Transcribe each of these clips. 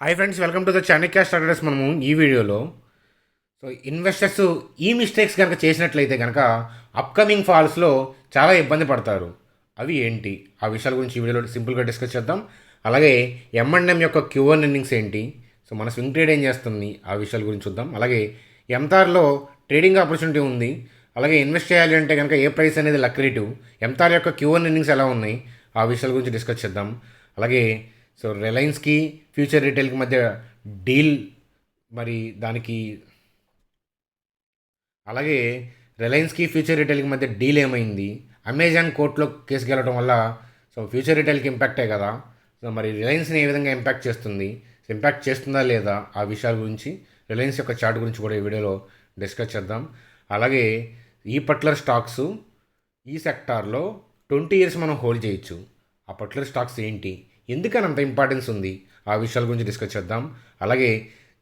Hi friends, welcome to the Chanakya starters. మనము ఈ వీడియోలో ఇన్వెస్టర్స్ ఈ మిస్టేక్స్ కనుక చేసినట్లయితే కనుక అప్కమింగ్ ఫాల్స్లో చాలా ఇబ్బంది పడతారు. అవి ఏంటి ఆ విషయాల గురించి ఈ వీడియోలో సింపుల్గా డిస్కస్ చేద్దాం. అలాగే M&M యొక్క Q1 ఎర్నింగ్స్ ఏంటి, సో మన స్వింగ్ ట్రేడ్ ఏం చేస్తుంది ఆ విషయాల గురించి చూద్దాం. అలాగే ఎంతార్లో ట్రేడింగ్ ఆపర్చునిటీ ఉంది, అలాగే ఇన్వెస్ట్ చేయాలి అంటే కనుక ఏ ప్రైస్ అనేది లక్రేటివ్, ఎంతార్ యొక్క Q1 ఎర్నింగ్స్ ఎలా ఉన్నాయి ఆ విషయాల గురించి డిస్కస్ చేద్దాం. అలాగే రిలయన్స్కి ఫ్యూచర్ రిటైల్కి మధ్య డీల్, మరి దానికి అలాగే రిలయన్స్కి ఫ్యూచర్ రిటైల్కి మధ్య డీల్ ఏమైంది, అమెజాన్ కోర్టులో కేసు గెలవడం వల్ల ఫ్యూచర్ రిటైల్కి ఇంపాక్టే కదా, మరి రిలయన్స్ని ఏ విధంగా ఇంపాక్ట్ చేస్తుంది, ఇంపాక్ట్ చేస్తుందా లేదా ఆ విషయాల గురించి, రిలయన్స్ యొక్క చార్ట్ గురించి కూడా ఈ వీడియోలో డిస్కస్ చేద్దాం. అలాగే ఈ పర్టికులర్ స్టాక్స్ ఈ సెక్టార్లో 20 ఇయర్స్ మనం హోల్డ్ చేయొచ్చు. ఆ పర్టికులర్ స్టాక్స్ ఏంటి, ఎందుకని అంత ఇంపార్టెన్స్ ఉంది ఆ విషయాల గురించి డిస్కస్ చేద్దాం. అలాగే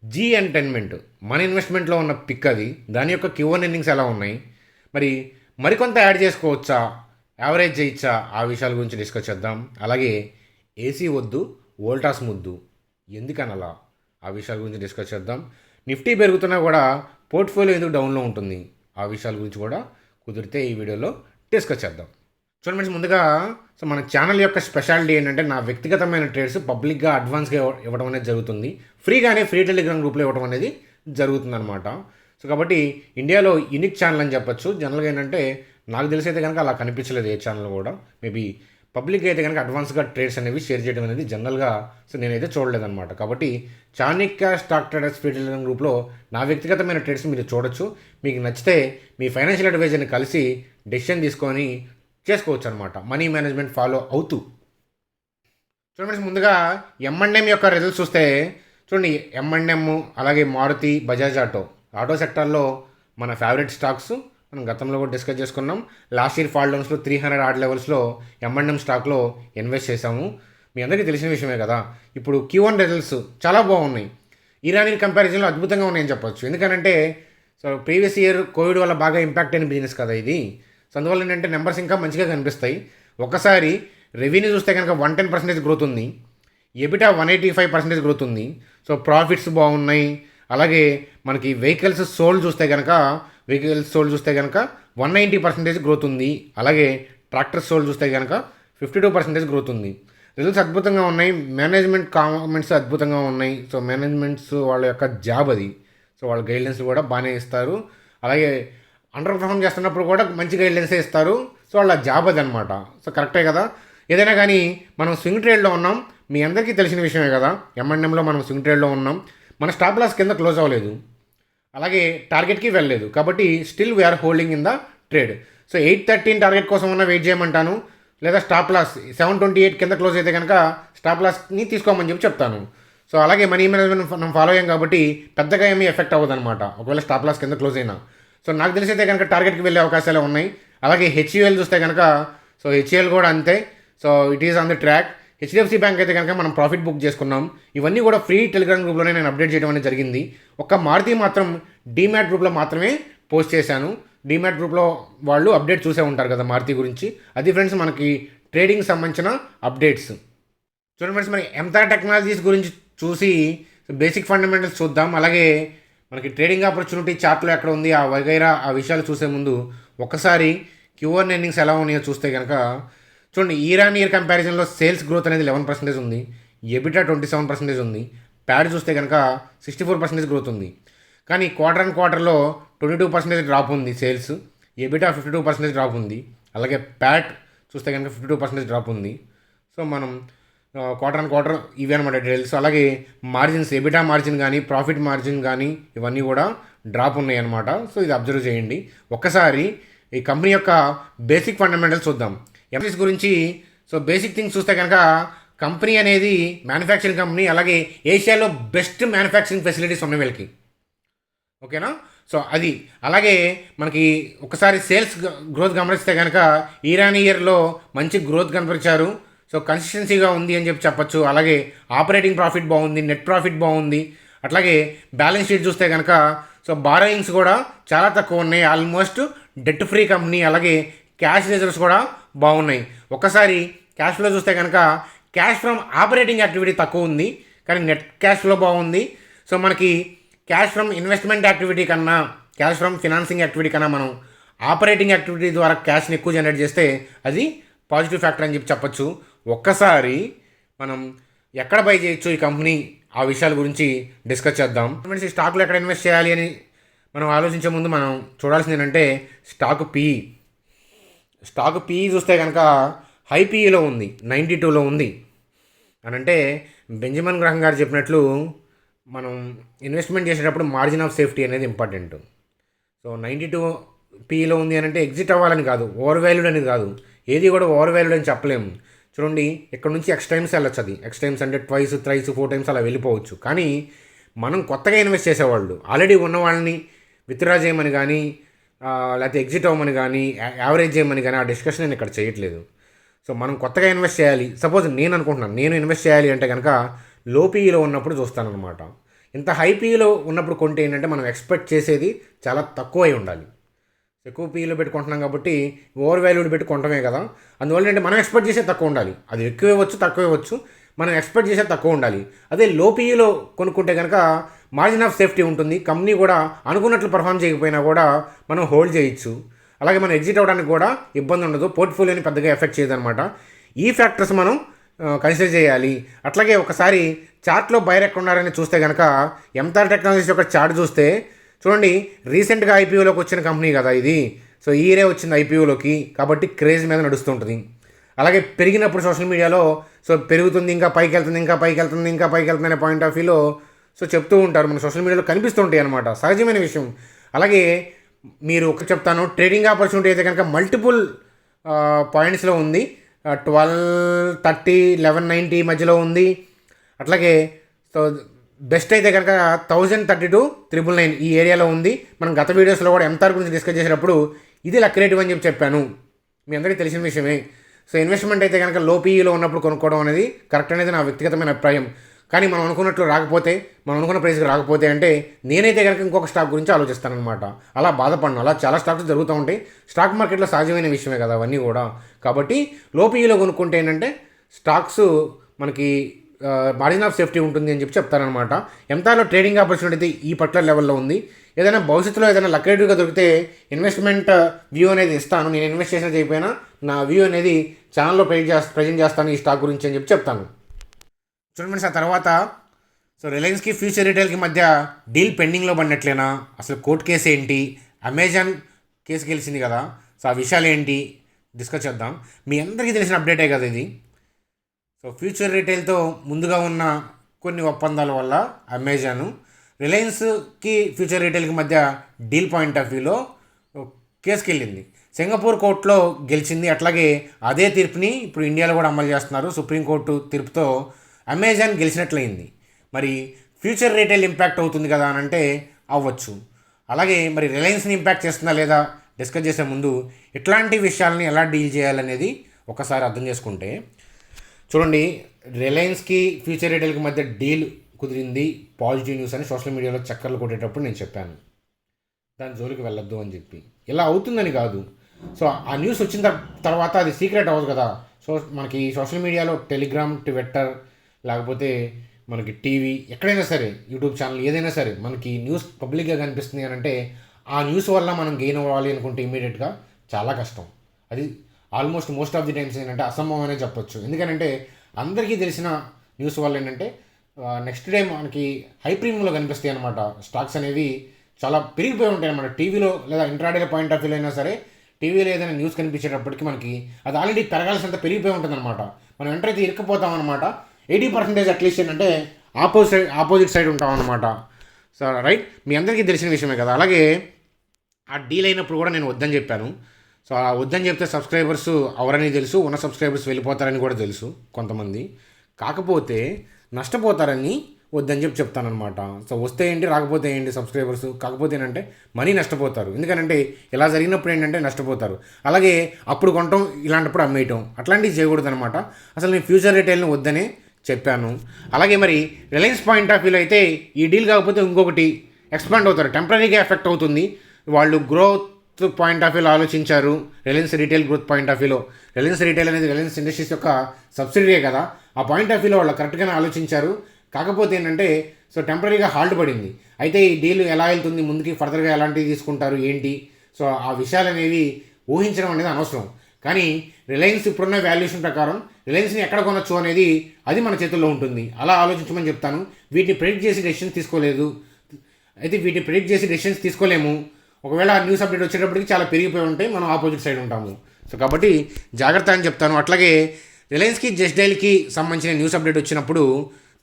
జీ ఎంటర్టైన్మెంట్ మన ఇన్వెస్ట్మెంట్లో ఉన్న పిక్, అది దాని యొక్క Q1 ఎర్నింగ్స్ ఎలా ఉన్నాయి, మరికొంత యాడ్ చేసుకోవచ్చా, యావరేజ్ చేయొచ్చా ఆ విషయాల గురించి డిస్కస్ చేద్దాం. అలాగే ఏసీ వద్దు వోల్టాస్ ముద్దు ఎందుకనలా ఆ విషయాల గురించి డిస్కస్ చేద్దాం. నిఫ్టీ పెరుగుతున్నా కూడా పోర్ట్ఫోలియో ఎందుకు డౌన్లో ఉంటుంది ఆ విషయాల గురించి కూడా కుదిరితే ఈ వీడియోలో డిస్కస్ చేద్దాం. చూడండి ఫ్రెండ్స్, ముందుగా మన ఛానల్ యొక్క స్పెషాలిటీ ఏంటంటే నా వ్యక్తిగతమైన ట్రేడ్స్ పబ్లిక్గా అడ్వాన్స్గా ఇవ్వడం అనేది జరుగుతుంది. ఫ్రీగానే ఫ్రీ టెలిగ్రామ్ గ్రూప్లో ఇవ్వడం అనేది జరుగుతుంది అనమాట. కాబట్టి ఇండియాలో యూనిక్ ఛానల్ అని చెప్పొచ్చు. జనరల్గా ఏంటంటే నాకు తెలిసి అయితే కనుక అలా కనిపించలేదు ఏ ఛానల్ కూడా. మేబీ పబ్లిక్ అయితే కనుక అడ్వాన్స్గా ట్రేడ్స్ అనేవి షేర్ చేయడం అనేది జనరల్గా నేనైతే చూడలేదన్నమాట. కాబట్టి Chanakya stock traders free Telegram గ్రూప్లో నా వ్యక్తిగతమైన ట్రేడ్స్ మీరు చూడొచ్చు. మీకు నచ్చితే మీ ఫైనాన్షియల్ అడ్వైజర్ని కలిసి డెసిషన్ తీసుకొని చేసుకోవచ్చు అనమాట, మనీ మేనేజ్మెంట్ ఫాలో అవుతూ. చూడండి, ముందుగా M&M యొక్క రిజల్ట్స్ చూస్తే చూడండి, M&M అలాగే మారుతి, బజాజ్ ఆటో సెక్టార్లో మన ఫేవరెట్ స్టాక్స్. మనం గతంలో కూడా డిస్కస్ చేసుకున్నాం. లాస్ట్ ఇయర్ ఫాల్ డౌన్స్లో 300 ఆర్డ్ లెవెల్స్లో M&M స్టాక్లో ఇన్వెస్ట్ చేశాము. మీ అందరికీ తెలిసిన విషయమే కదా. ఇప్పుడు Q1 రిజల్ట్స్ చాలా బాగున్నాయి. ఇరానీ కంపారిజన్లో అద్భుతంగా ఉన్నాయని చెప్పొచ్చు. ఎందుకంటే ప్రీవియస్ ఇయర్ కోవిడ్ వల్ల బాగా ఇంపాక్ట్ అయిన బిజినెస్ కదా ఇది. సో అందువల్ల ఏంటంటే నెంబర్స్ ఇంకా మంచిగా కనిపిస్తాయి. ఒక్కసారి రెవెన్యూ చూస్తే కనుక 110% గ్రోత్ ఉంది, ఎబిటా 185% గ్రోత్ ఉంది. సో ప్రాఫిట్స్ బాగున్నాయి. అలాగే మనకి వెహికల్స్ సోల్డ్ చూస్తే కనుక 190% గ్రోత్ ఉంది. అలాగే ట్రాక్టర్స్ సోల్డ్ చూస్తే కనుక 52% గ్రోత్ ఉంది. రిజల్ట్స్ అద్భుతంగా ఉన్నాయి. మేనేజ్మెంట్ కామెంట్స్ అద్భుతంగా ఉన్నాయి. సో మేనేజ్మెంట్స్ వాళ్ళ యొక్క జాబ్ అది. సో వాళ్ళ గైడ్లైన్స్ కూడా బాగానే ఇస్తారు. అలాగే అండర్ పర్ఫార్మ్ చేస్తున్నప్పుడు కూడా మంచి గైడ్లైన్సే ఇస్తారు. సో వాళ్ళ జాబ్ అది అనమాట. సో కరెక్టే కదా. ఏదైనా కానీ మనం స్వింగ్ ట్రేడ్లో ఉన్నాం, మీ అందరికీ తెలిసిన విషయమే కదా. M&Mలో మనం స్వింగ్ ట్రేడ్లో ఉన్నాం. మన స్టాప్ లాస్ కింద క్లోజ్ అవ్వలేదు, అలాగే టార్గెట్కి వెళ్ళలేదు. కాబట్టి still we are holding in the trade. So 813 target కోసం ఉన్న వెయిట్ చేయమంటాను, లేదా స్టాప్ లాస్ 728 కింద క్లోజ్ అయితే కనుక స్టాప్ లాస్ని తీసుకోమని చెప్తాను. సో అలాగే మనీ మేనేజ్మెంట్ మనం ఫాలో అయ్యాం కాబట్టి పెద్దగా ఏమీ ఎఫెక్ట్ అవ్వదు అనమాట ఒకవేళ స్టాప్ లాస్ కింద క్లోజ్ అయినా. సో నాకు తెలిసి అయితే కనుక టార్గెట్కి వెళ్ళే అవకాశాలు ఉన్నాయి. అలాగే HUL చూస్తే కనుక HUL కూడా అంతే. So it is on the track. HDFC bank అయితే కనుక మనం ప్రాఫిట్ బుక్ చేసుకున్నాం. ఇవన్నీ కూడా ఫ్రీ టెలిగ్రామ్ గ్రూప్లోనే నేను అప్డేట్ చేయడం అనేది జరిగింది. ఒక్క మారుతి మాత్రం డీమ్యాట్ గ్రూప్లో మాత్రమే పోస్ట్ చేశాను. డీమ్యాట్ గ్రూప్లో వాళ్ళు అప్డేట్ చూసే ఉంటారు కదా మారుతి గురించి. అది ఫ్రెండ్స్ మనకి ట్రేడింగ్ సంబంధించిన అప్డేట్స్. చూడండి ఫ్రెండ్స్, మరి ఎంతార్ టెక్నాలజీస్ గురించి చూసి బేసిక్ ఫండమెంటల్స్ చూద్దాం. అలాగే మనకి ట్రేడింగ్ ఆపర్చునిటీ చార్ట్లో ఎక్కడ ఉంది ఆ వగైరా ఆ విషయాలు చూసే ముందు ఒకసారి Q1 ఎర్నింగ్స్ ఎలా ఉన్నాయో చూస్తే కనుక చూడండి, ఇయర్ ఇయర్ కంపారిజన్లో సేల్స్ గ్రోత్ అనేది 11% ఉంది, ఎబిటా 27% ఉంది, ప్యాడ్ చూస్తే కనుక 64% గ్రోత్ ఉంది. కానీ క్వార్టర్లో 22% డ్రాప్ ఉంది సేల్స్, ఎబిటా 52% డ్రాప్ ఉంది. అలాగే ప్యాట్ చూస్తే కనుక 52% డ్రాప్ ఉంది. సో మనం క్వార్టర్ ఇవి అనమాట డీటెయిల్స్. అలాగే మార్జిన్స్, ఎబిటా మార్జిన్ కానీ ప్రాఫిట్ మార్జిన్ కానీ ఇవన్నీ కూడా డ్రాప్ ఉన్నాయి అనమాట. సో ఇది అబ్జర్వ్ చేయండి. ఒక్కసారి ఈ కంపెనీ యొక్క బేసిక్ ఫండమెంటల్స్ చూద్దాం. ఎంఎస్ గురించి బేసిక్ థింగ్స్ చూస్తే కనుక కంపెనీ అనేది మ్యానుఫ్యాక్చరింగ్ కంపెనీ. అలాగే ఏషియాలో బెస్ట్ మ్యానుఫ్యాక్చరింగ్ ఫెసిలిటీస్ ఉన్నాయి వీళ్ళకి, ఓకేనా. సో అది అలాగే మనకి ఒకసారి సేల్స్ గ్రోత్ గమనిస్తే కనుక ఇయర్లో మంచి గ్రోత్ కనపరిచారు. సో కన్సిస్టెన్సీగా ఉంది అని చెప్పచ్చు. అలాగే ఆపరేటింగ్ ప్రాఫిట్ బాగుంది, నెట్ ప్రాఫిట్ బాగుంది. అట్లాగే బ్యాలెన్స్ షీట్ చూస్తే కనుక బారోయింగ్స్ కూడా చాలా తక్కువ ఉన్నాయి, ఆల్మోస్ట్ డెట్ ఫ్రీ కంపెనీ. అలాగే క్యాష్ రిజర్వ్స్ కూడా బాగున్నాయి. ఒక్కసారి క్యాష్ ఫ్లో చూస్తే కనుక క్యాష్ ఫ్రమ్ ఆపరేటింగ్ యాక్టివిటీ తక్కువ ఉంది, కానీ నెట్ క్యాష్ ఫ్లో బాగుంది. సో మనకి క్యాష్ ఫ్రమ్ ఇన్వెస్ట్మెంట్ యాక్టివిటీ కన్నా, క్యాష్ ఫ్రమ్ ఫినాన్సింగ్ యాక్టివిటీ కన్నా మనం ఆపరేటింగ్ యాక్టివిటీ ద్వారా క్యాష్ని ఎక్కువ జనరేట్ చేస్తే అది పాజిటివ్ ఫ్యాక్టర్ అని చెప్పచ్చు. ఒక్కసారి మనం ఎక్కడ బై చేయొచ్చు ఈ కంపెనీ, ఆ విషయాల గురించి డిస్కస్ చేద్దాం. ఈ స్టాక్లో ఎక్కడ ఇన్వెస్ట్ చేయాలి అని మనం ఆలోచించే ముందు మనం చూడాల్సింది ఏంటంటే స్టాక్ పీఈ చూస్తే కనుక హై పీఈలో ఉంది, 92లో ఉంది అని అంటే బెంజమిన్ గ్రాహం గారు చెప్పినట్లు మనం ఇన్వెస్ట్మెంట్ చేసేటప్పుడు మార్జిన్ ఆఫ్ సేఫ్టీ అనేది ఇంపార్టెంట్. సో 92 పీఈలో ఉంది అని అంటే ఎగ్జిట్ అవ్వాలని కాదు, ఓవర్ వాల్యూడ్ అనేది కాదు, ఏది కూడా ఓవర్ వాల్యూడ్ అని చెప్పలేము. చూడండి ఇక్కడ నుంచి ఎక్స్ టైమ్స్ వెళ్ళొచ్చు, అది ఎక్స్ టైమ్స్ అంటే ట్వైస్, థ్రైస్, 4 టైమ్స్ అలా వెళ్ళిపోవచ్చు. కానీ మనం కొత్తగా ఇన్వెస్ట్ చేసేవాళ్ళు ఆల్రెడీ ఉన్న వాళ్ళని విత్డ్రా చేయమని కానీ లేకపోతే ఎగ్జిట్ అవ్వమని కానీ యావరేజ్ చేయమని కానీ ఆ డిస్కషన్ నేను ఇక్కడ చేయట్లేదు. సో మనం కొత్తగా ఇన్వెస్ట్ చేయాలి. సపోజ్ నేను అనుకుంటున్నాను, నేను ఇన్వెస్ట్ చేయాలి అంటే కనుక లో పీఈలో ఉన్నప్పుడు చూస్తానన్నమాట. ఇంత హై పీఈలో ఉన్నప్పుడు కొంటే ఏంటంటే మనం ఎక్స్పెక్ట్ చేసేది చాలా తక్కువ అయి ఉండాలి. ఎక్కువ పీఈలో పెట్టుకుంటున్నాం కాబట్టి ఓవర్ వాల్యూడ్ పెట్టి కొంటమే కదా, అందువల్ల అంటే మనం ఎక్స్పెక్ట్ చేసేది తక్కువ ఉండాలి. అది ఎక్కువ ఇవ్వచ్చు, తక్కువ ఇవ్వచ్చు, మనం ఎక్స్పెక్ట్ చేసేది తక్కువ ఉండాలి. అదే లో పీఈలో కొనుక్కుంటే కనుక మార్జిన్ ఆఫ్ సేఫ్టీ ఉంటుంది. కంపెనీ కూడా అనుకున్నట్లు పర్ఫామ్ చేయకపోయినా కూడా మనం హోల్డ్ చేయొచ్చు. అలాగే మనం ఎగ్జిట్ అవ్వడానికి కూడా ఇబ్బంది ఉండదు, పోర్ట్ఫోలియోని పెద్దగా ఎఫెక్ట్ చేయదన్నమాట. ఈ ఫ్యాక్టర్స్ మనం కన్సిడర్ చేయాలి. అట్లాగే ఒకసారి చార్ట్లో బయర్ ఎక్కడ ఉన్నారని చూస్తే కనుక ఎంతార్ టెక్నాలజీస్ యొక్క చార్ట్ చూస్తే చూడండి, రీసెంట్గా ఐపీఓలోకి వచ్చిన కంపెనీ కదా ఇది. సో ఈ ఇయరే వచ్చింది ఐపీఓలోకి, కాబట్టి క్రేజ్ మీద నడుస్తుంటుంది. అలాగే పెరిగినప్పుడు సోషల్ మీడియాలో సో పెరుగుతుంది, ఇంకా పైకి వెళ్తుంది, ఇంకా పైకి వెళ్తుంది, ఇంకా పైకి వెళ్తుంది అనే పాయింట్ ఆఫ్ వ్యూలో సో చెప్తూ ఉంటారు, మన సోషల్ మీడియాలో కనిపిస్తుంటాయి అనమాట, సహజమైన విషయం. అలాగే మీరు ఒక చెప్తాను, ట్రేడింగ్ ఆపర్చునిటీ అయితే కనుక మల్టిపుల్ పాయింట్స్లో ఉంది. 12, 30, 1190 మధ్యలో ఉంది. అట్లాగే సో బెస్ట్ అయితే కనుక 1030 to 999 ఈ ఏరియాలో ఉంది. మనం గత వీడియోస్లో కూడా ఎంతార్ గురించి డిస్కస్ చేసేటప్పుడు ఇది లక్రేటివ్ అని చెప్పాను, మీ అందరికీ తెలిసిన విషయమే. సో ఇన్వెస్ట్మెంట్ అయితే కనుక లో పీఈలో ఉన్నప్పుడు కొనుక్కోవడం అనేది కరెక్ట్ అనేది నా వ్యక్తిగతమైన అభిప్రాయం. కానీ మనం అనుకున్నట్లు రాకపోతే, మనం అనుకున్న ప్రైస్కి రాకపోతే అంటే నేనైతే కనుక ఇంకొక స్టాక్ గురించి ఆలోచిస్తానమాట. అలా బాధపడను, అలా చాలా స్టాక్స్ జరుగుతూ ఉంటాయి. స్టాక్ మార్కెట్లో సహజమైన విషయమే కదా అవన్నీ కూడా. కాబట్టి లో పీఈలో కొనుక్కుంటే ఏంటంటే స్టాక్స్ మనకి మార్జిన్ ఆఫ్ సేఫ్టీ ఉంటుంది అని చెప్తారనమాట. ఎంతలో ట్రేడింగ్ ఆపర్చునిటీ ఈ పర్టికులర్ లెవెల్లో ఉంది. ఏదైనా భవిష్యత్తులో ఏదైనా లక్రేటివ్గా దొరికితే ఇన్వెస్ట్మెంట్ వ్యూ అనేది ఇస్తాను. నేను ఇన్వెస్ట్ చేసిన చేయకపోయినా నా వ్యూ అనేది ఛానల్లో ప్రజెంట్ చేస్తాను ఈ స్టాక్ గురించి అని చెప్తాను. చూడండి ఆ తర్వాత సో రిలయన్స్కి ఫ్యూచర్ రిటైల్కి మధ్య డీల్ పెండింగ్లో పడినట్లేనా, అసలు కోర్టు కేసు ఏంటి, అమెజాన్ కేసు గెలిచింది కదా, సో ఆ విషయాలు ఏంటి డిస్కస్ చేద్దాం. మీ అందరికీ తెలిసిన అప్డేటే కదా ఇది. సో ఫ్యూచర్ రిటైల్తో ముందుగా ఉన్న కొన్ని ఒప్పందాల వల్ల అమెజాన్ రిలయన్స్కి ఫ్యూచర్ రిటైల్కి మధ్య డీల్ పాయింట్ ఆఫ్ వ్యూలో కేసుకి వెళ్ళింది. సింగపూర్ కోర్టులో గెలిచింది. అట్లాగే అదే తీర్పుని ఇప్పుడు ఇండియాలో కూడా అమలు చేస్తున్నారు. సుప్రీంకోర్టు తీర్పుతో అమెజాన్ గెలిచినట్లయింది. మరి ఫ్యూచర్ రిటైల్ ఇంపాక్ట్ అవుతుంది కదా అని అంటే అవ్వచ్చు. అలాగే మరి రిలయన్స్ని ఇంపాక్ట్ చేస్తుందా లేదా డిస్కస్ చేసే ముందు ఇట్లాంటి విషయాలని ఎలా డీల్ చేయాలనేది ఒకసారి అర్థం చేసుకుంటే, చూడండి రిలయన్స్కి ఫ్యూచర్ రిటైల్కి మధ్య డీల్ కుదిరింది, పాజిటివ్ న్యూస్ అని సోషల్ మీడియాలో చక్కర్లు కొట్టేటప్పుడు నేను చెప్పాను, దాని జోలికి వెళ్ళొద్దు అని చెప్పి. ఇలా అవుతుందని కాదు. సో ఆ న్యూస్ వచ్చిన తర్వాత అది సీక్రెట్ అవ్వదు కదా. సో మనకి సోషల్ మీడియాలో టెలిగ్రామ్, ట్విట్టర్, లేకపోతే మనకి టీవీ, ఎక్కడైనా సరే యూట్యూబ్ ఛానల్ ఏదైనా సరే మనకి న్యూస్ పబ్లిక్గా కనిపిస్తుంది అని అంటే ఆ న్యూస్ వల్ల మనం గెయిన్ అవ్వాలి అనుకుంటే ఇమీడియట్గా చాలా కష్టం. అది almost most of the times ఏంటంటే అసంభవం అనే చెప్పొచ్చు. ఎందుకంటే అందరికీ తెలిసిన న్యూస్ వల్ల ఏంటంటే నెక్స్ట్ డే మనకి హై ప్రీమియంలో కనిపిస్తాయి అనమాట. స్టాక్స్ అనేవి చాలా పెరిగిపోయి ఉంటాయి అన్నమాట. టీవీలో లేదా ఇంట్రాడే పాయింట్ ఆఫ్ వ్యూలో అయినా సరే టీవీలో ఏదైనా న్యూస్ కనిపించేటప్పటికి మనకి అది ఆల్రెడీ పెరగాల్సినంత పెరిగిపోయి ఉంటుంది అనమాట. మనం ఎంటర్ ఇరుక్కుపోతాం అనమాట. 80% అట్లీస్ట్ ఏంటంటే ఆపోజిట్ సైడ్ ఉంటాం అనమాట. సో రైట్, మీ అందరికీ తెలిసిన విషయమే కదా. అలాగే ఆ డీల్ అయినప్పుడు కూడా నేను వద్దని చెప్పాను. సో ఆ వద్దని చెప్తే సబ్స్క్రైబర్స్ అవరని తెలుసు, ఉన్న సబ్స్క్రైబర్స్ వెళ్ళిపోతారని కూడా తెలుసు కొంతమంది. కాకపోతే నష్టపోతారని వద్దని చెప్తానమాట. సో వస్తే ఏంటి, రాకపోతే ఏంటి సబ్స్క్రైబర్స్, కాకపోతే ఏంటంటే మనీ నష్టపోతారు. ఎందుకంటే ఇలా జరిగినప్పుడు ఏంటంటే నష్టపోతారు. అలాగే అప్పుడు కొనటం, ఇలాంటప్పుడు అమ్మేయటం, అట్లాంటివి చేయకూడదు అనమాట. అసలు నేను ఫ్యూచర్ రిటైల్ని వద్దనే చెప్పాను. అలాగే మరి రిలయన్స్ పాయింట్ ఆఫ్ వ్యూలో అయితే ఈ డీల్ కాకపోతే ఇంకొకటి ఎక్స్పాండ్ అవుతారు, టెంపరీగా ఎఫెక్ట్ అవుతుంది. వాళ్ళు గ్రోత్ పాయింట్ ఆఫ్ వ్యూలో ఆలోచించారు. Reliance retail growth point of వ్యూలో, రిలయన్స్ రిటైల్ అనేది రిలయన్స్ ఇండస్ట్రీస్ యొక్క సబ్సిడీయే కదా, ఆ పాయింట్ ఆఫ్ వ్యూలో వాళ్ళు కరెక్ట్గానే ఆలోచించారు. కాకపోతే ఏంటంటే సో టెంపరీగా హాల్ట్ పడింది. అయితే ఈ డీల్ ఎలా వెళ్తుంది ముందుకి, ఫర్దర్గా ఎలాంటివి తీసుకుంటారు ఏంటి, సో ఆ విషయాలు అనేవి ఊహించడం అనేది అనవసరం. కానీ రిలయన్స్ ఇప్పుడున్న వాల్యుయేషన్ ప్రకారం రిలయన్స్ని ఎక్కడ కొనొచ్చు అనేది అది మన చేతుల్లో ఉంటుంది. అలా ఆలోచించమని చెప్తాను. వీటిని ప్రెడిక్ట్ చేసి డెసిషన్స్ తీసుకోలేదు. అయితే వీటిని ప్రెడిక్ట్ చేసి డెసిషన్స్ తీసుకోలేము. ఒకవేళ న్యూస్ అప్డేట్ వచ్చేటప్పటికి చాలా పెరిగిపోయి ఉంటాయి, మనం ఆపోజిట్ సైడ్ ఉంటాము. సో కాబట్టి జాగ్రత్త అని చెప్తాను. అట్లాగే రిలయన్స్కి జస్ట్ డైల్కి సంబంధించిన న్యూస్ అప్డేట్ వచ్చినప్పుడు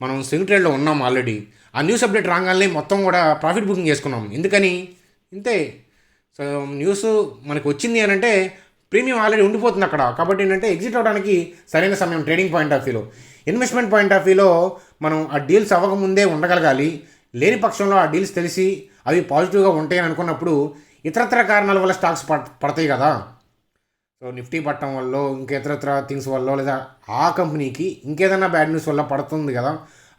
మనం స్వింగ్ ట్రేడ్లో ఉన్నాం ఆల్రెడీ. ఆ న్యూస్ అప్డేట్ రాగానే మొత్తం కూడా ప్రాఫిట్ బుకింగ్ చేసుకున్నాం. ఎందుకని? ఇంతే. సో న్యూస్ మనకు వచ్చింది అని అంటే ప్రీమియం ఆల్రెడీ ఉండిపోతుంది అక్కడ. కాబట్టి ఏంటంటే ఎగ్జిట్ అవ్వడానికి సరైన సమయం ట్రేడింగ్ పాయింట్ ఆఫ్ వ్యూలో. ఇన్వెస్ట్మెంట్ పాయింట్ ఆఫ్ వ్యూలో మనం ఆ డీల్స్ అవ్వకముందే ఉండగలగాలి. లేని పక్షంలో ఆ డీల్స్ తెలిసి అవి పాజిటివ్గా ఉంటాయని అనుకున్నప్పుడు ఇతరత్ర కారణాల వల్ల స్టాక్స్ పడతాయి కదా. సో నిఫ్టీ పట్టడం వల్ల, ఇంకేతరత్ర థింగ్స్ వల్ల, లేదా ఆ కంపెనీకి ఇంకేదైనా బ్యాడ్ న్యూస్ వల్ల పడుతుంది కదా.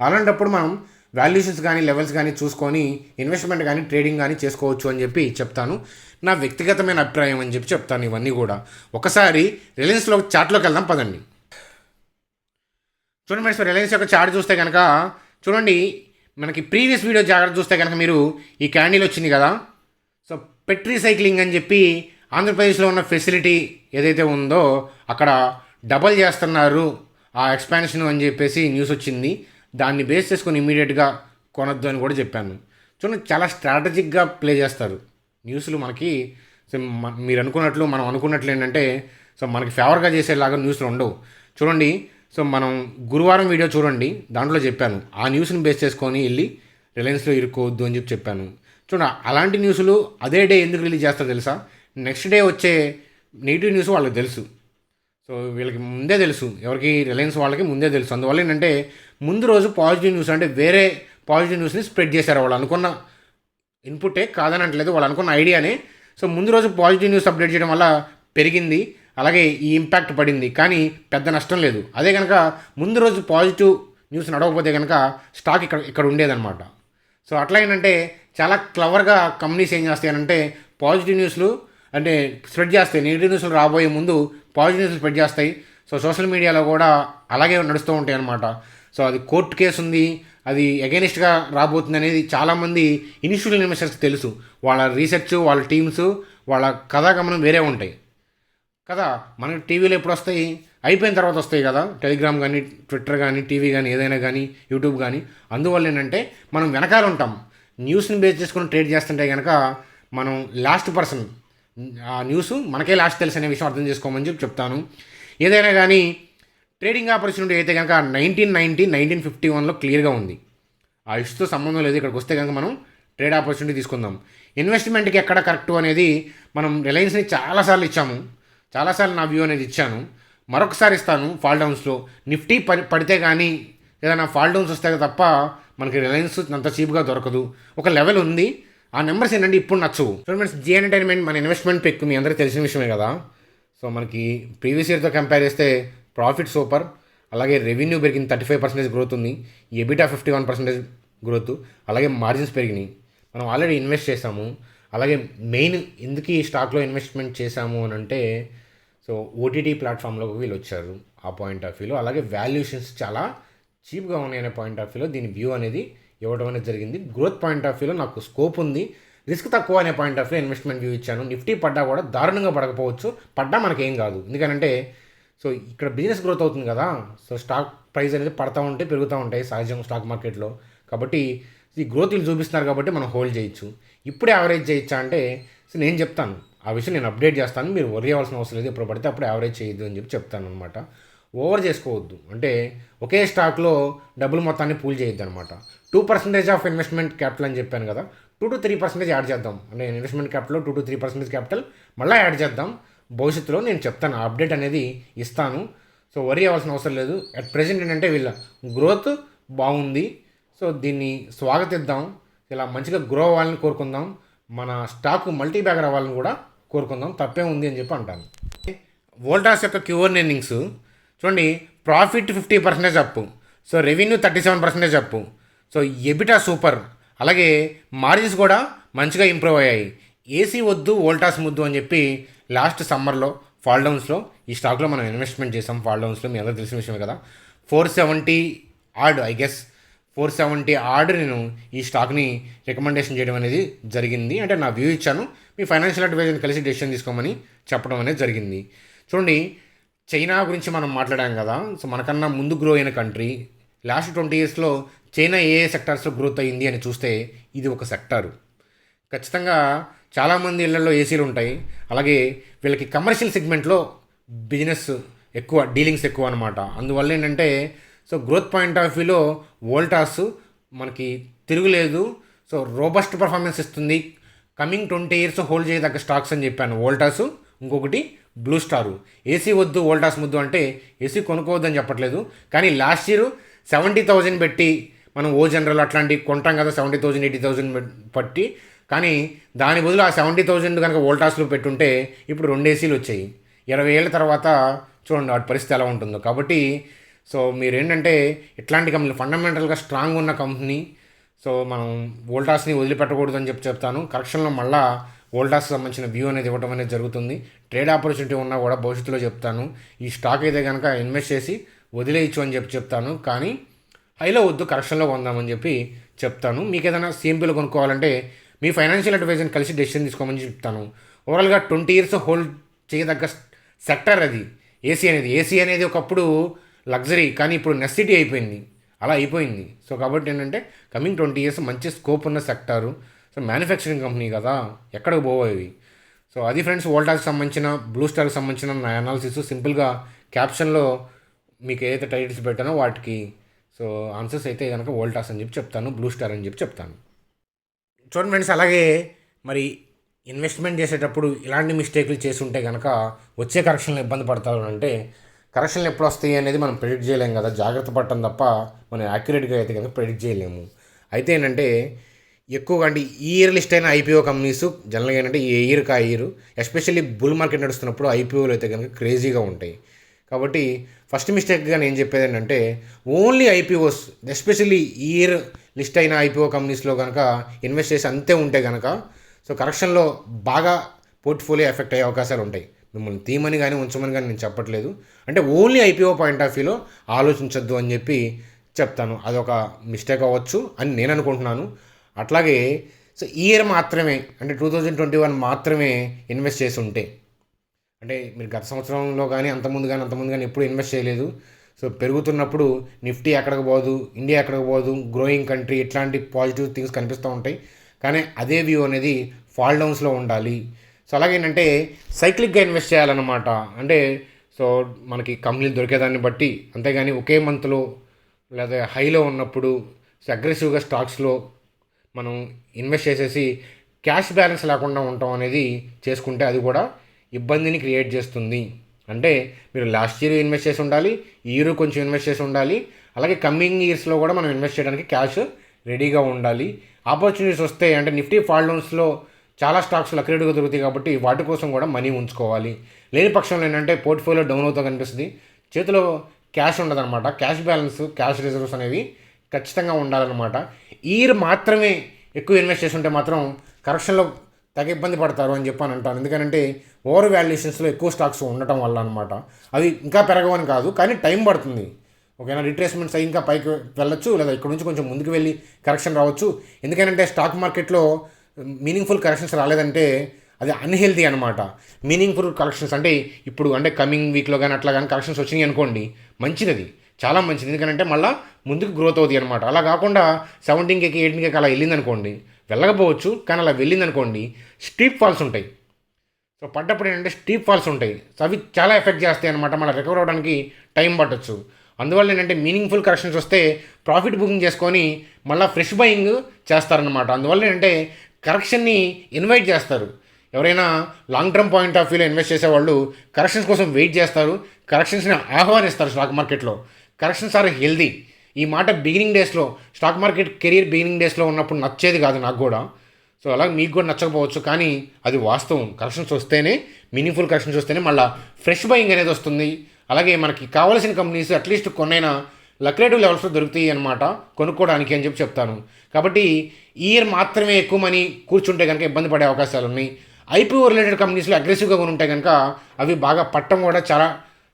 అలాంటప్పుడు మనం వాల్యుయేషన్స్ కానీ లెవెల్స్ కానీ చూసుకొని ఇన్వెస్ట్మెంట్ కానీ ట్రేడింగ్ కానీ చేసుకోవచ్చు అని చెప్పి చెప్తాను. నా వ్యక్తిగతమైన అభిప్రాయం అని చెప్పి చెప్తాను ఇవన్నీ కూడా. ఒకసారి రిలయన్స్లో చార్ట్లోకి వెళ్దాం పదండి. చూడండి ఫ్రెండ్స్, రిలయన్స్ యొక్క చార్ట్ చూస్తే కనుక చూడండి, మనకి ప్రీవియస్ వీడియో జాగ్రత్త చూస్తే కనుక మీరు ఈ క్యాండిల్ వచ్చింది కదా. సో పెట్ రీసైక్లింగ్ అని చెప్పి ఆంధ్రప్రదేశ్లో ఉన్న ఫెసిలిటీ ఏదైతే ఉందో అక్కడ డబల్ చేస్తున్నారు ఆ ఎక్స్పాన్షన్ అని చెప్పేసి న్యూస్ వచ్చింది. దాన్ని బేస్ చేసుకొని ఇమీడియట్గా కొనొద్దు అని కూడా చెప్పాను. చూడండి, చాలా స్ట్రాటజిక్గా ప్లే చేస్తారు న్యూస్లు మనకి. సో మీరు అనుకున్నట్లు మనం అనుకున్నట్లు ఏంటంటే సో మనకి ఫేవర్గా చేసేలాగా న్యూస్లు ఉండవు. చూడండి, సో మనం గురువారం వీడియో చూడండి, దాంట్లో చెప్పాను ఆ న్యూస్ని బేస్ చేసుకొని వెళ్ళి రిలయన్స్లో ఇరుక్కోవద్దు అని చెప్పాను. చూడండి, అలాంటి న్యూస్లు అదే డే ఎందుకు రిలీజ్ చేస్తారో తెలుసా? నెక్స్ట్ డే వచ్చే నెగిటివ్ న్యూస్ వాళ్ళకి తెలుసు. సో వీళ్ళకి ముందే తెలుసు, ఎవరికి? రిలయన్స్ వాళ్ళకి ముందే తెలుసు. అందువల్ల ఏంటంటే ముందు రోజు పాజిటివ్ న్యూస్ అంటే వేరే పాజిటివ్ న్యూస్ని స్ప్రెడ్ చేశారు. వాళ్ళు అనుకున్న ఇన్పుటే కాదని అంటలేదు, వాళ్ళు అనుకున్న ఐడియానే. సో ముందు రోజు పాజిటివ్ న్యూస్ అప్డేట్ చేయడం వల్ల పెరిగింది, అలాగే ఈ ఇంపాక్ట్ పడింది, కానీ పెద్ద నష్టం లేదు. అదే కనుక ముందు రోజు పాజిటివ్ న్యూస్ నడవకపోతే కనుక స్టాక్ ఇక్కడ ఉండేదన్నమాట. సో అట్లా ఏంటంటే చాలా క్లవర్గా కంపెనీస్ ఏం చేస్తాయనంటే పాజిటివ్ న్యూస్లు అంటే స్ప్రెడ్ చేస్తాయి. నెగిటివ్ న్యూస్లు రాబోయే ముందు పాజిటివ్ న్యూస్లు స్ప్రెడ్ చేస్తాయి. సో సోషల్ మీడియాలో కూడా అలాగే నడుస్తూ ఉంటాయి అన్నమాట. సో అది కోర్టు కేసు ఉంది, అది అగైనిస్ట్గా రాబోతుంది అనేది చాలామంది ఇనిషియల్ ఇన్వెస్టర్స్కి తెలుసు. వాళ్ళ రీసెర్చ్, వాళ్ళ టీమ్స్, వాళ్ళ కథాగమనం వేరే ఉంటాయి కదా. మనకి టీవీలో ఎప్పుడు వస్తాయి? అయిపోయిన తర్వాత వస్తాయి కదా. టెలిగ్రామ్ కానీ, ట్విట్టర్ కానీ, టీవీ కానీ, ఏదైనా కానీ, యూట్యూబ్ కానీ. అందువల్ల ఏంటంటే మనం వెనకాల ఉంటాం. న్యూస్ని బేస్ చేసుకుని ట్రేడ్ చేస్తుంటే కనుక మనం లాస్ట్ పర్సన్, ఆ న్యూస్ మనకే లాస్ట్ తెలుసు అనే విషయం అర్థం చేసుకోమని చెప్పి చెప్తాను. ఏదైనా కానీ ట్రేడింగ్ ఆపర్చునిటీ అయితే కనుక 1951లో క్లియర్గా ఉంది. ఆ ఇష్యూతో సంబంధం లేదు. ఇక్కడికి వస్తే కనుక మనం ట్రేడ్ ఆపర్చునిటీ తీసుకుందాం. ఇన్వెస్ట్మెంట్కి ఎక్కడ కరెక్ట్ అనేది మనం రిలయన్స్ని చాలాసార్లు ఇచ్చాము, చాలాసార్లు నా వ్యూ అనేది ఇచ్చాను, మరొకసారి ఇస్తాను. ఫాల్ డౌన్స్లో నిఫ్టీ పడితే కానీ ఏదైనా ఫాల్ డౌన్స్ వస్తే తప్ప మనకి రిలయన్స్ అంత చీప్గా దొరకదు. ఒక లెవెల్ ఉంది, ఆ నెంబర్స్ ఏంటంటే ఇప్పుడు నచ్చవు. ఫ్రెండ్స్, జీ ఎంటర్టైన్మెంట్ మన ఇన్వెస్ట్మెంట్ పెక్కు మీ అందరికీ తెలిసిన విషయమే కదా. సో మనకి ప్రీవియస్ ఇయర్తో కంపేర్ చేస్తే ప్రాఫిట్ సూపర్, అలాగే రెవెన్యూ పెరిగింది, 35% గ్రోత్ ఉంది, ఎబిటా 51% గ్రోత్, అలాగే మార్జిన్స్ పెరిగినాయి. మనం ఆల్రెడీ ఇన్వెస్ట్ చేసాము. అలాగే మెయిన్ ఎందుకు ఈ స్టాక్లో ఇన్వెస్ట్మెంట్ చేశాము అని అంటే సో ఓటీటీ ప్లాట్ఫామ్లోకి వీళ్ళు వచ్చారు ఆ పాయింట్ ఆఫ్ వ్యూలో. అలాగే వాల్యుయేషన్స్ చాలా చీప్గా ఉన్నాయనే పాయింట్ ఆఫ్ వ్యూలో దీని వ్యూ అనేది ఇవ్వడం అనేది జరిగింది. గ్రోత్ పాయింట్ ఆఫ్ వ్యూలో నాకు స్కోప్ ఉంది, రిస్క్ తక్కువ అనే point of view investment view ఇచ్చాను. నిఫ్టీ పడ్డా కూడా దారుణంగా పడకపోవచ్చు, పడ్డా మనకేం కాదు. ఎందుకంటే సో ఇక్కడ బిజినెస్ గ్రోత్ అవుతుంది కదా. సో స్టాక్ ప్రైస్ అనేది పడతా ఉంటే పెరుగుతూ ఉంటాయి సహజం స్టాక్ మార్కెట్లో. కాబట్టి ఈ గ్రోత్ వీళ్ళు చూపిస్తున్నారు కాబట్టి మనం హోల్డ్ చేయొచ్చు. ఇప్పుడే యావరేజ్ చేయొచ్చా అంటే సో నేను చెప్తాను, ఆ విషయం నేను అప్డేట్ చేస్తాను. మీరు వరి అవ్వాల్సిన అవసరం లేదు, ఎప్పుడు పడితే అప్పుడు యావరేజ్ చేయొద్దు అని చెప్పి చెప్తాను అనమాట. ఓవర్ చేసుకోవద్దు, అంటే ఒకే స్టాక్లో డబ్బులు మొత్తాన్ని పూల్ చేయొద్దు అనమాట. 2% ఆఫ్ ఇన్వెస్ట్మెంట్ క్యాపిటల్ అని చెప్పాను కదా, 2 to 3% యాడ్ చేద్దాం. అంటే ఇన్వెస్ట్మెంట్ క్యాపిటల్ 2 to 3% క్యాపిటల్ మళ్ళీ యాడ్ చేద్దాం. భవిష్యత్తులో నేను చెప్తాను, అప్డేట్ అనేది ఇస్తాను. సో వరి అవ్వాల్సిన అవసరం లేదు. అట్ ప్రెజెంట్ ఏంటంటే వీళ్ళ గ్రోత్ బాగుంది. సో దీన్ని స్వాగతిద్దాం, ఇలా మంచిగా గ్రో అవ్వాలని కోరుకుందాం, మన స్టాక్ మల్టీ బ్యాగర్ అవ్వాలని కూడా కోరుకుందాం. తప్పే ఉంది అని చెప్పి అంటాను. వోల్టాస్ యొక్క క్యూఆర్ ఎర్నింగ్స్ చూడండి, ప్రాఫిట్ 50% అప్పు, సో రెవెన్యూ 37% అప్పు, సో ఎబిటా సూపర్, అలాగే మార్జిన్స్ కూడా మంచిగా ఇంప్రూవ్ అయ్యాయి. ఏసీ వద్దు వోల్టాస్ ముద్దు అని చెప్పి లాస్ట్ సమ్మర్లో ఫాల్ డౌన్స్లో ఈ స్టాక్లో మనం ఇన్వెస్ట్మెంట్ చేసాం. ఫాల్ డౌన్స్లో మీ అందరూ తెలిసిన విషయమే కదా. 470 ఆడ్ ఐ గెస్ 470 ఆర్డర్ నేను ఈ స్టాక్ని రికమెండేషన్ చేయడం అనేది జరిగింది. అంటే నా వ్యూ ఇచ్చాను, మీ ఫైనాన్షియల్ అడ్వైజర్ని కలిసి డెసిషన్ తీసుకోమని చెప్పడం అనేది జరిగింది. చూడండి, చైనా గురించి మనం మాట్లాడాం కదా. సో మనకన్నా ముందు గ్రో అయిన కంట్రీ. లాస్ట్ 20 ఇయర్స్లో చైనా ఏ సెక్టార్స్లో గ్రోత్ అయ్యింది అని చూస్తే ఇది ఒక సెక్టారు. ఖచ్చితంగా చాలామంది ఇళ్లలో ఏసీలు ఉంటాయి. అలాగే వీళ్ళకి కమర్షియల్ సెగ్మెంట్లో బిజినెస్ ఎక్కువ, డీలింగ్స్ ఎక్కువ అనమాట. అందువల్ల ఏంటంటే సో గ్రోత్ పాయింట్ ఆఫ్ వ్యూలో వోల్టాస్ మనకి తిరుగులేదు. సో రోబస్ట్ పర్ఫార్మెన్స్ ఇస్తుంది. కమింగ్ 20 ఇయర్స్ హోల్డ్ చేయదగ్గ స్టాక్స్ అని చెప్పాను. వోల్టాస్, ఇంకొకటి బ్లూ స్టారు. ఏసీ వద్దు వోల్టాస్ ముద్దు అంటే ఏసీ కొనుక్కోవద్దని చెప్పట్లేదు, కానీ లాస్ట్ ఇయర్ 70,000 పెట్టి మనం ఓ జనరల్ అట్లాంటివి కొంటాం కదా, 70,000 80,000 పట్టి. కానీ దాని బదులు ఆ 70,000 కనుక వోల్టాస్లో పెట్టుంటే ఇప్పుడు 2 ఏసీలు వచ్చాయి. 20 ఏళ్ళ తర్వాత చూడండి వాటి పరిస్థితి ఎలా ఉంటుందో. కాబట్టి సో మీరేంటంటే ఇట్లాంటి కంపెనీ ఫండమెంటల్గా స్ట్రాంగ్ ఉన్న కంపెనీ, సో మనం వోల్టాస్ని వదిలిపెట్టకూడదు అని చెప్తాను. కరెక్షన్లో మళ్ళీ వోల్టాస్కి సంబంధించిన వ్యూ అనేది ఇవ్వడం అనేది జరుగుతుంది. ట్రేడ్ ఆపర్చునిటీ ఉన్నా కూడా భవిష్యత్తులో చెప్తాను. ఈ స్టాక్ అయితే కనుక ఇన్వెస్ట్ చేసి వదిలేయచ్చు అని చెప్తాను, కానీ హైలో వద్దు, కరెక్షన్లో కొందామని చెప్తాను. మీకు ఏదైనా సిఎంపీలో కొనుక్కోవాలంటే మీ ఫైనాన్షియల్ అడ్వైజర్ని కలిసి డెసిషన్ తీసుకోమని చెప్తాను. ఓవరాల్గా 20 ఇయర్స్ హోల్డ్ చేయదగ్గ సెక్టర్ అది ఏసీ అనేది ఒకప్పుడు లగ్జరీ, కానీ ఇప్పుడు నెసిటీ అయిపోయింది, అలా అయిపోయింది. సో కాబట్టి ఏంటంటే కమింగ్ 20 ఇయర్స్ మంచి స్కోప్ ఉన్న సెక్టారు. సో మ్యానుఫ్యాక్చరింగ్ కంపెనీ కదా, ఎక్కడికి పోవేవి. సో అది ఫ్రెండ్స్, వోల్టాస్కి సంబంధించిన, బ్లూ స్టార్కి సంబంధించిన నా అనాలిసిస్. సింపుల్గా క్యాప్షన్లో మీకు ఏదైతే టైటిల్స్ పెట్టానో వాటికి సో ఆన్సర్స్ అయితే కనుక వోల్టాస్ అని చెప్తాను, బ్లూ స్టార్ అని చెప్తాను. చూడండి ఫ్రెండ్స్, అలాగే మరి ఇన్వెస్ట్మెంట్ చేసేటప్పుడు ఇలాంటి మిస్టేక్లు చేసి ఉంటే కనుక వచ్చే కరెక్షన్లో ఇబ్బంది పడతారు. అంటే కరెక్షన్లు ఎప్పుడు వస్తాయి అనేది మనం ప్రెడిక్ట్ చేయలేము కదా, జాగ్రత్త పడటం తప్ప మనం యాక్యురేట్గా అయితే కనుక ప్రెడిక్ట్ చేయలేము. అయితే ఏంటంటే ఎక్కువగా అంటే ఈ ఇయర్ లిస్ట్ అయిన ఐపీఓ కంపెనీస్ జనరల్గా ఏంటంటే ఏ ఇయర్కి ఆ ఇయర్, ఎస్పెషల్లీ బుల్ మార్కెట్ నడుస్తున్నప్పుడు ఐపీఓలు అయితే కనుక క్రేజీగా ఉంటాయి. కాబట్టి ఫస్ట్ మిస్టేక్గా నేను చెప్పేది ఏంటంటే ఓన్లీ ఐపీఓస్, ఎస్పెషల్లీ ఈ ఇయర్ లిస్ట్ అయిన ఐపీఓ కంపెనీస్లో కనుక ఇన్వెస్ట్ చేసి అంతే ఉంటే కనుక సో కరెక్షన్లో బాగా పోర్ట్ఫోలియో ఎఫెక్ట్ అయ్యే అవకాశాలు ఉంటాయి. మిమ్మల్ని తీమని కానీ ఉంచమని కానీ నేను చెప్పట్లేదు. అంటే ఓన్లీ ఐపీఓ పాయింట్ ఆఫ్ వ్యూలో ఆలోచించొద్దు అని చెప్తాను. అదొక మిస్టేక్ అవ్వచ్చు అని నేను అనుకుంటున్నాను. అట్లాగే సో ఈ ఇయర్ మాత్రమే, అంటే 2021 మాత్రమే ఇన్వెస్ట్ చేసి ఉంటే, అంటే మీరు గత సంవత్సరంలో కానీ అంతకుముందు కానీ ఎప్పుడు ఇన్వెస్ట్ చేయలేదు. సో పెరుగుతున్నప్పుడు నిఫ్టీ ఎక్కడికి పోదు, ఇండియా ఎక్కడికి పోదు, గ్రోయింగ్ కంట్రీ, ఇట్లాంటి పాజిటివ్ థింగ్స్ కనిపిస్తూ ఉంటాయి. కానీ అదే వ్యూ అనేది ఫాల్ డౌన్స్లో ఉండాలి. సో అలాగేంటంటే సైక్లిక్గా ఇన్వెస్ట్ చేయాలన్నమాట. అంటే సో మనకి కంపెనీలు దొరికేదాన్ని బట్టి, అంతేగాని ఒకే మంత్లో లేదా హైలో ఉన్నప్పుడు సో అగ్రెసివ్గా స్టాక్స్లో మనం ఇన్వెస్ట్ చేసేసి క్యాష్ బ్యాలెన్స్ లేకుండా ఉండటం అనేది చేసుకుంటే అది కూడా ఇబ్బందిని క్రియేట్ చేస్తుంది. అంటే మీరు లాస్ట్ ఇయర్ ఇన్వెస్ట్ చేసి ఉండాలి, ఈ ఇయర్ కొంచెం ఇన్వెస్ట్ చేసి ఉండాలి. అలాగే కమింగ్ ఇయర్స్లో కూడా మనం ఇన్వెస్ట్ చేయడానికి క్యాష్ రెడీగా ఉండాలి. ఆపర్చునిటీస్ వస్తే అంటే నిఫ్టీ ఫాల్ డౌన్స్లో చాలా స్టాక్స్ లక్రేట్గా దొరుకుతాయి కాబట్టి వాటి కోసం కూడా మనీ ఉంచుకోవాలి. లేని పక్షంలో ఏంటంటే పోర్ట్ఫోలియో డౌన్ అవుతూ కనిపిస్తుంది, చేతిలో క్యాష్ ఉండదన్నమాట. క్యాష్ బ్యాలెన్స్, క్యాష్ రిజర్వ్స్ అనేవి ఖచ్చితంగా ఉండాలన్నమాట. ఈ ఇయర్ మాత్రమే ఎక్కువ ఇన్వెస్ట్ చేసి ఉంటే మాత్రం కరెక్షన్లో తెగ ఇబ్బంది పడతారు అని అంటాను. ఎందుకంటే ఓవర్ వాల్యుయేషన్స్లో ఎక్కువ స్టాక్స్ ఉండటం వల్ల అనమాట. అవి ఇంకా పెరగవని కాదు, కానీ టైం పడుతుంది. ఓకేనా, రిట్రేస్మెంట్స్ అయి ఇంకా పైకి వెళ్ళొచ్చు, లేదా ఇక్కడ నుంచి కొంచెం ముందుకు వెళ్ళి కరెక్షన్ రావచ్చు. ఎందుకంటే స్టాక్ మార్కెట్లో మీనింగ్ఫుల్ కరెక్షన్స్ రాలేదంటే అది అన్హెల్తీ అనమాట. మీనింగ్ఫుల్ కరెక్షన్స్ అంటే ఇప్పుడు అంటే కమింగ్ వీక్లో కానీ అట్లా కానీ కరెక్షన్స్ వచ్చినాయి అనుకోండి, మంచిది, అది చాలా మంచిది. ఎందుకంటే మళ్ళీ ముందుకు గ్రోత్ అవుతుంది అనమాట. అలా కాకుండా 17K 18K అలా వెళ్ళిందనుకోండి, వెళ్ళకపోవచ్చు, కానీ అలా వెళ్ళిందనుకోండి స్టీప్ ఫాల్స్ ఉంటాయి. సో పడ్డప్పుడు ఏంటంటే స్టీప్ ఫాల్స్ ఉంటాయి. సో అవి చాలా ఎఫెక్ట్ చేస్తాయి అనమాట. మళ్ళీ రికవర్ అవ్వడానికి టైం పట్టచ్చు. అందువల్ల ఏంటంటే మీనింగ్ఫుల్ కరెక్షన్స్ వస్తే ప్రాఫిట్ బుకింగ్ చేసుకొని మళ్ళీ ఫ్రెష్ బయింగ్ చేస్తారనమాట. అందువల్ల ఏంటంటే కరెక్షన్ని ఇన్వైట్ చేస్తారు. ఎవరైనా లాంగ్ టర్మ్ పాయింట్ ఆఫ్ వ్యూలో ఇన్వెస్ట్ చేసేవాళ్ళు కరెక్షన్స్ కోసం వెయిట్ చేస్తారు, కరెక్షన్స్ని ఆహ్వానిస్తారు. స్టాక్ మార్కెట్లో కరెక్షన్స్ ఆర్ హెల్దీ. ఈ మాట బిగినింగ్ డేస్లో, స్టాక్ మార్కెట్ కెరీర్ బిగినింగ్ డేస్లో ఉన్నప్పుడు నచ్చేది కాదు నాకు కూడా. సో అలా మీకు కూడా నచ్చకపోవచ్చు, కానీ అది వాస్తవం. కరెక్షన్స్ వస్తేనే, మీనింగ్ఫుల్ కరెక్షన్స్ వస్తేనే మళ్ళీ ఫ్రెష్ బయింగ్ అనేది వస్తుంది. అలాగే మనకి కావాల్సిన కంపెనీస్ అట్లీస్ట్ కొన్నైనా లక్రేటివ్ లెవెల్స్లో దొరుకుతాయి అనమాట కొనుక్కోవడానికి అని చెప్తాను. కాబట్టి ఈ ఇయర్ మాత్రమే ఎక్కువ మనీ కూర్చుంటే కనుక ఇబ్బంది పడే అవకాశాలు ఉన్నాయి. ఐపీఓ రిలేటెడ్ కంపెనీస్లో అగ్రెసివ్గా కొనుంటే కనుక అవి బాగా పట్టం కూడా చాలా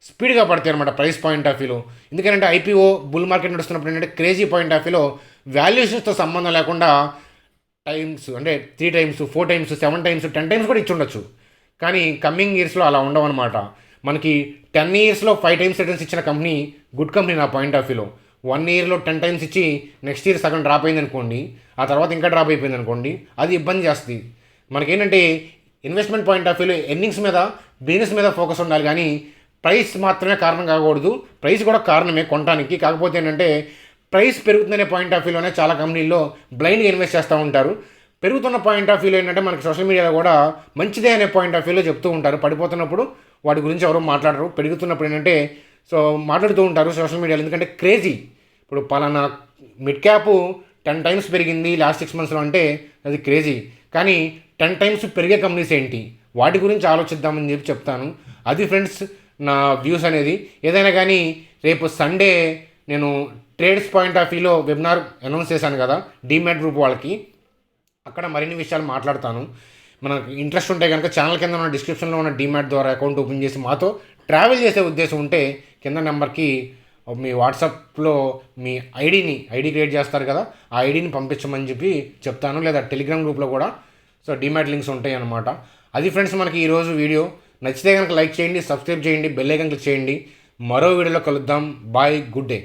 స్పీడ్గా పడతాయి అనమాట ప్రైస్ పాయింట్ ఆఫ్ వ్యూలో. ఎందుకంటే ఐపీఓ బుల్ మార్కెట్ నడుస్తున్నప్పుడు ఏంటంటే క్రేజీ పాయింట్ ఆఫ్ వ్యూలో వాల్యుయేషన్స్తో సంబంధం లేకుండా టైమ్స్ అంటే 3 టైమ్స్ 4 టైమ్స్ 7 టైమ్స్ 10 టైమ్స్ కూడా ఇచ్చి ఉండొచ్చు. కానీ కమ్మింగ్ ఇయర్స్లో అలా ఉండవన్నమాట. మనకి 10 ఇయర్స్లో 5 టైమ్స్ రిటర్న్స్ ఇచ్చిన కంపెనీ గుడ్ కంపెనీ నా పాయింట్ ఆఫ్ వ్యూలో. 1 ఇయర్లో 10 టైమ్స్ ఇచ్చి నెక్స్ట్ ఇయర్ సగం డ్రాప్ అయింది అనుకోండి, ఆ తర్వాత ఇంకా డ్రాప్ అయిపోయింది అనుకోండి, అది ఇబ్బంది చేస్తుంది. మనకేంటంటే ఇన్వెస్ట్మెంట్ పాయింట్ ఆఫ్ వ్యూలో ఎర్నింగ్స్ మీద బిజినెస్ మీద ఫోకస్ ఉండాలి, కానీ ప్రైస్ మాత్రమే కారణం కాకూడదు. ప్రైస్ కూడా కారణమే కొనడానికి. కాకపోతే ఏంటంటే ప్రైస్ పెరుగుతుందనే పాయింట్ ఆఫ్ వ్యూలోనే చాలా కంపెనీల్లో బ్లైండ్గా ఇన్వెస్ట్ చేస్తూ ఉంటారు. పెరుగుతున్న పాయింట్ ఆఫ్ వ్యూలో ఏంటంటే మనకి సోషల్ మీడియాలో కూడా మంచిదే అనే పాయింట్ ఆఫ్ వ్యూలో చెప్తూ ఉంటారు. పడిపోతున్నప్పుడు వాటి గురించి ఎవరో మాట్లాడరు, పెరుగుతున్నప్పుడు ఏంటంటే సో మాట్లాడుతూ ఉంటారు సోషల్ మీడియాలో. ఎందుకంటే క్రేజీ. ఇప్పుడు పలానా మిడ్ క్యాప్ 10 టైమ్స్ పెరిగింది లాస్ట్ 6 మంత్స్లో అంటే అది క్రేజీ. కానీ 10 టైమ్స్ పెరిగే కంపెనీస్ ఏంటి, వాటి గురించి ఆలోచిద్దామని చెప్పి చెప్తాను. అది ఫ్రెండ్స్ నా వ్యూస్ అనేది. ఏదైనా కానీ రేపు సండే నేను ట్రేడ్స్ పాయింట్ ఆఫ్ వ్యూలో వెబినార్ అనౌన్స్ చేశాను కదా డీమ్యాట్ గ్రూప్ వాళ్ళకి, అక్కడ మరిన్ని విషయాలు మాట్లాడతాను. మనకు ఇంట్రెస్ట్ ఉంటే కనుక ఛానల్ కింద ఉన్న డిస్క్రిప్షన్లో ఉన్న డీమ్యాట్ ద్వారా అకౌంట్ ఓపెన్ చేసి మాతో ట్రావెల్ చేసే ఉద్దేశం ఉంటే కింద నెంబర్కి మీ వాట్సాప్లో మీ ఐడి క్రియేట్ చేస్తారు కదా, ఆ ఐడిని పంపించమని చెప్పి చెప్తాను. లేదా టెలిగ్రామ్ గ్రూప్లో కూడా సో డీమ్యాట్ లింక్స్ ఉంటాయి అన్నమాట. అది ఫ్రెండ్స్ మనకి ఈరోజు వీడియో. నచ్చితే కనుక లైక్ చేయండి, సబ్స్క్రైబ్ చేయండి, బెల్ ఐకాన్ క్లిక్ చేయండి. మరో వీడియోలో కలుద్దాం. Bye, good day.